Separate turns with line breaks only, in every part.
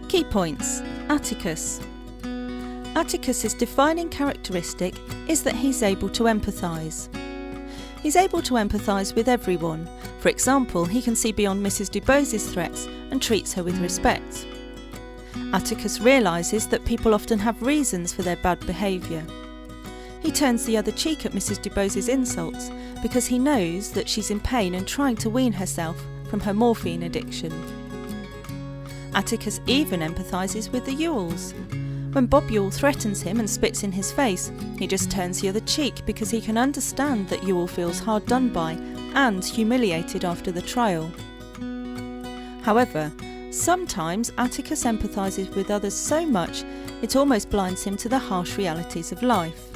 Key points. Atticus. Atticus's defining characteristic is that he's able to empathise. He's able to empathise with everyone. For example, he can see beyond Mrs Duboses' threats and treats her with respect. Atticus realises that people often have reasons for their bad behaviour. He turns the other cheek at Mrs Duboses' insults because he knows that she's in pain and trying to wean herself from her morphine addiction. Atticus even empathises with the Ewells. When Bob Ewell threatens him and spits in his face, he just turns the other cheek because he can understand that Ewell feels hard done by and humiliated after the trial. However, sometimes Atticus empathises with others so much it almost blinds him to the harsh realities of life.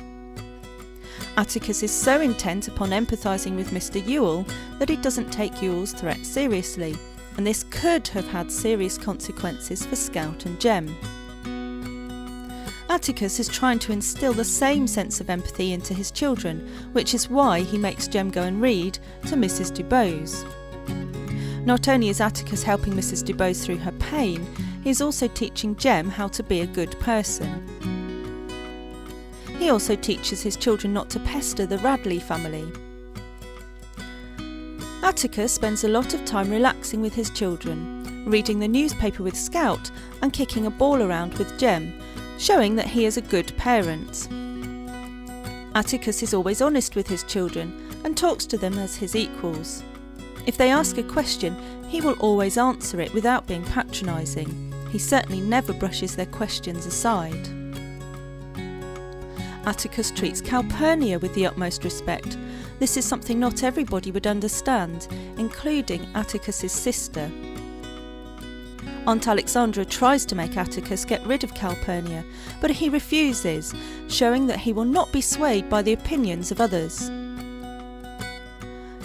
Atticus is so intent upon empathising with Mr Ewell that he doesn't take Ewell's threat seriously, and this could have had serious consequences for Scout and Jem. Atticus is trying to instil the same sense of empathy into his children, which is why he makes Jem go and read to Mrs Dubose. Not only is Atticus helping Mrs Dubose through her pain, he is also teaching Jem how to be a good person. He also teaches his children not to pester the Radley family. Atticus spends a lot of time relaxing with his children, reading the newspaper with Scout and kicking a ball around with Jem, showing that he is a good parent. Atticus is always honest with his children and talks to them as his equals. If they ask a question, he will always answer it without being patronising. He certainly never brushes their questions aside. Atticus treats Calpurnia with the utmost respect. This is something not everybody would understand, including Atticus's sister. Aunt Alexandra tries to make Atticus get rid of Calpurnia, but he refuses, showing that he will not be swayed by the opinions of others.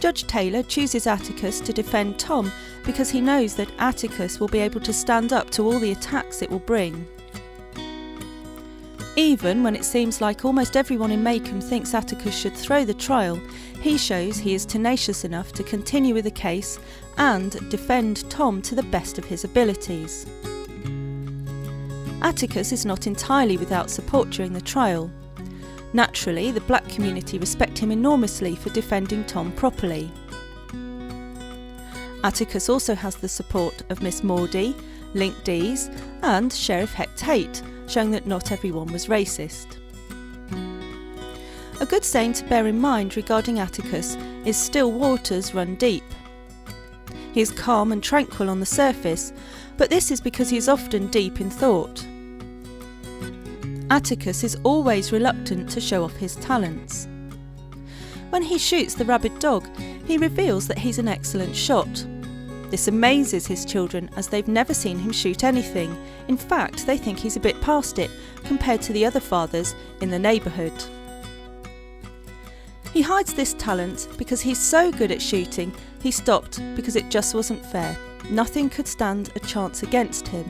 Judge Taylor chooses Atticus to defend Tom because he knows that Atticus will be able to stand up to all the attacks it will bring. Even when it seems like almost everyone in Maycomb thinks Atticus should throw the trial, he shows he is tenacious enough to continue with the case and defend Tom to the best of his abilities. Atticus is not entirely without support during the trial. Naturally, the black community respect him enormously for defending Tom properly. Atticus also has the support of Miss Maudie, Link Deas and Sheriff Tate, showing that not everyone was racist. A good saying to bear in mind regarding Atticus is still waters run deep. He is calm and tranquil on the surface, but this is because he is often deep in thought. Atticus is always reluctant to show off his talents. When he shoots the rabid dog, he reveals that he's an excellent shot. This amazes his children as they've never seen him shoot anything. In fact, they think he's a bit past it compared to the other fathers in the neighbourhood. He hides this talent because he's so good at shooting, he stopped because it just wasn't fair. Nothing could stand a chance against him.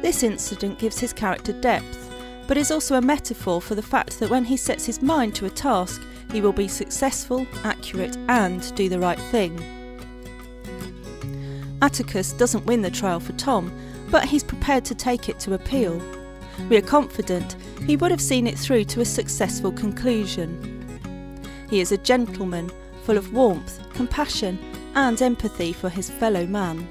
This incident gives his character depth, but is also a metaphor for the fact that when he sets his mind to a task, he will be successful, accurate, and do the right thing. Atticus doesn't win the trial for Tom, but he's prepared to take it to appeal. We are confident he would have seen it through to a successful conclusion. He is a gentleman, full of warmth, compassion, and empathy for his fellow man.